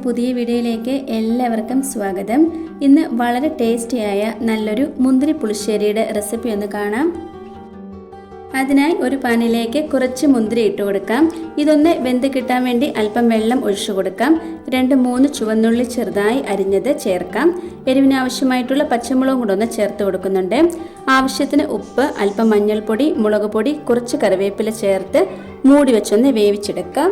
പുതിയ വീഡിയോയിലേക്ക് എല്ലാവർക്കും സ്വാഗതം. ഇന്ന് വളരെ ടേസ്റ്റിയായ നല്ലൊരു മുന്തിരി പുളിശ്ശേരിയുടെ റെസിപ്പി ഒന്ന് കാണാം. അതിനായി ഒരു പാനിലേക്ക് കുറച്ച് മുന്തിരി ഇട്ട് കൊടുക്കാം. ഇതൊന്ന് വെന്ത് കിട്ടാൻ വേണ്ടി അല്പം വെള്ളം ഒഴിച്ചു കൊടുക്കാം. 2-3 ചുവന്നുള്ളി ചെറുതായി അരിഞ്ഞത് ചേർക്കാം. എരിവിന് ആവശ്യമായിട്ടുള്ള പച്ചമുളകും കൂടെ ഒന്ന് ചേർത്ത് കൊടുക്കുന്നുണ്ട്. ആവശ്യത്തിന് ഉപ്പ്, അല്പം മഞ്ഞൾപ്പൊടി, മുളക് പൊടി, കുറച്ച് കറിവേപ്പില ചേർത്ത് മൂടി വെച്ചൊന്ന് വേവിച്ചെടുക്കാം.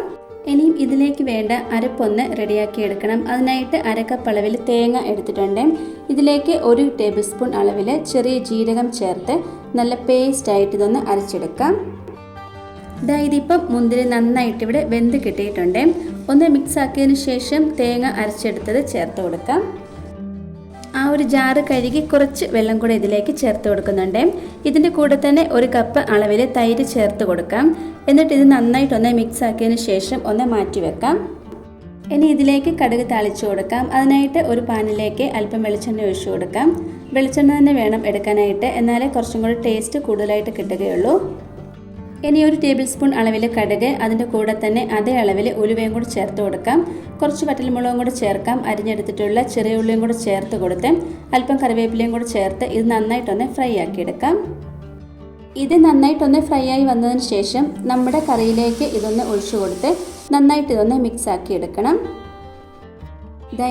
ഇനിയും ഇതിലേക്ക് വേണ്ട അരപ്പൊന്ന് റെഡിയാക്കി എടുക്കണം. അതിനായിട്ട് 1/2 കപ്പ് അളവിൽ തേങ്ങ എടുത്തിട്ടുണ്ട്. ഇതിലേക്ക് 1 ടേബിൾ സ്പൂൺ അളവിൽ ചെറിയ ജീരകം ചേർത്ത് നല്ല പേസ്റ്റായിട്ട് ഇതൊന്ന് അരച്ചെടുക്കാം. ഇതിപ്പം മുന്തിരി നന്നായിട്ട് ഇവിടെ വെന്ത് കിട്ടിയിട്ടുണ്ട്. ഒന്ന് മിക്സ് ആക്കിയതിന് ശേഷം തേങ്ങ അരച്ചെടുത്തത് ചേർത്ത് കൊടുക്കാം. ആ ഒരു ജാറ് കഴുകി കുറച്ച് വെള്ളം കൂടെ ഇതിലേക്ക് ചേർത്ത് കൊടുക്കുന്നുണ്ട്. ഇതിൻ്റെ കൂടെ തന്നെ 1 കപ്പ് അളവിൽ തൈര് ചേർത്ത് കൊടുക്കാം. എന്നിട്ട് ഇത് നന്നായിട്ടൊന്ന് മിക്സ് ആക്കിയതിന് ശേഷം ഒന്ന് മാറ്റി വെക്കാം. ഇനി ഇതിലേക്ക് കടുക് താളിച്ചു കൊടുക്കാം. അതിനായിട്ട് ഒരു പാനിലേക്ക് അല്പം വെളിച്ചെണ്ണ ഒഴിച്ചു കൊടുക്കാം. വെളിച്ചെണ്ണ തന്നെ വേണം എടുക്കാനായിട്ട്, എന്നാലേ കുറച്ചും കൂടി ടേസ്റ്റ് കൂടുതലായിട്ട് കിട്ടുകയുള്ളൂ. ഇനി 1 ടേബിൾ സ്പൂൺ അളവിൽ കടുക്, അതിൻ്റെ കൂടെ തന്നെ അതേ അളവിൽ ഉലുവയും കൂടി ചേർത്ത് കൊടുക്കാം. കുറച്ച് വറ്റൽമുളകും കൂടി ചേർക്കാം. അരിഞ്ഞെടുത്തിട്ടുള്ള ചെറിയ ഉള്ളിയും കൂടി ചേർത്ത് കൊടുത്ത് അല്പം കറിവേപ്പിലയും കൂടി ചേർത്ത് ഇത് നന്നായിട്ടൊന്ന് ഫ്രൈ ആക്കിയെടുക്കാം. ഇത് നന്നായിട്ടൊന്ന് ഫ്രൈ ആയി വന്നതിന് ശേഷം നമ്മുടെ കറിയിലേക്ക് ഇതൊന്ന് ഒഴിച്ചു കൊടുത്ത് നന്നായിട്ട് ഇതൊന്ന് മിക്സ് ആക്കി എടുക്കണം.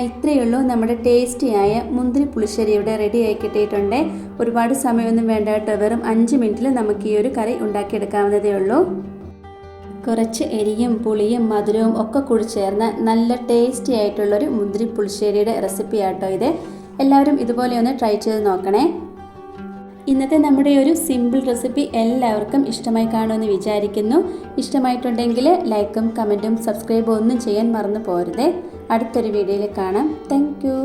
ഇത്രയേ ഉള്ളൂ. നമ്മുടെ ടേസ്റ്റിയായ മുന്തിരി പുളിശ്ശേരി ഇവിടെ റെഡി ആയി കിട്ടിയിട്ടുണ്ട്. ഒരുപാട് സമയമൊന്നും വേണ്ട കേട്ടോ. വെറും 5 മിനിറ്റിൽ നമുക്ക് ഈ ഒരു കറി ഉണ്ടാക്കിയെടുക്കാവുന്നതേ ഉള്ളൂ. കുറച്ച് എരിയും പുളിയും മധുരവും ഒക്കെ കൂടി ചേർന്ന നല്ല ടേസ്റ്റി ആയിട്ടുള്ളൊരു മുന്തിരി പുളിശ്ശേരിയുടെ റെസിപ്പി ആട്ടോ ഇത്. എല്ലാവരും ഇതുപോലെ ഒന്ന് ട്രൈ ചെയ്ത് നോക്കണേ. ഇന്നത്തെ നമ്മുടെ ഒരു സിമ്പിൾ റെസിപ്പി എല്ലാവർക്കും ഇഷ്ടമായി കാണുമെന്ന് വിചാരിക്കുന്നു. ഇഷ്ടമായിട്ടുണ്ടെങ്കിൽ ലൈക്കും കമൻറ്റും സബ്സ്ക്രൈബും ഒന്നും ചെയ്യാൻ മറന്നു പോരുതേ. അടുത്തൊരു വീഡിയോയിൽ കാണാം. Thank you.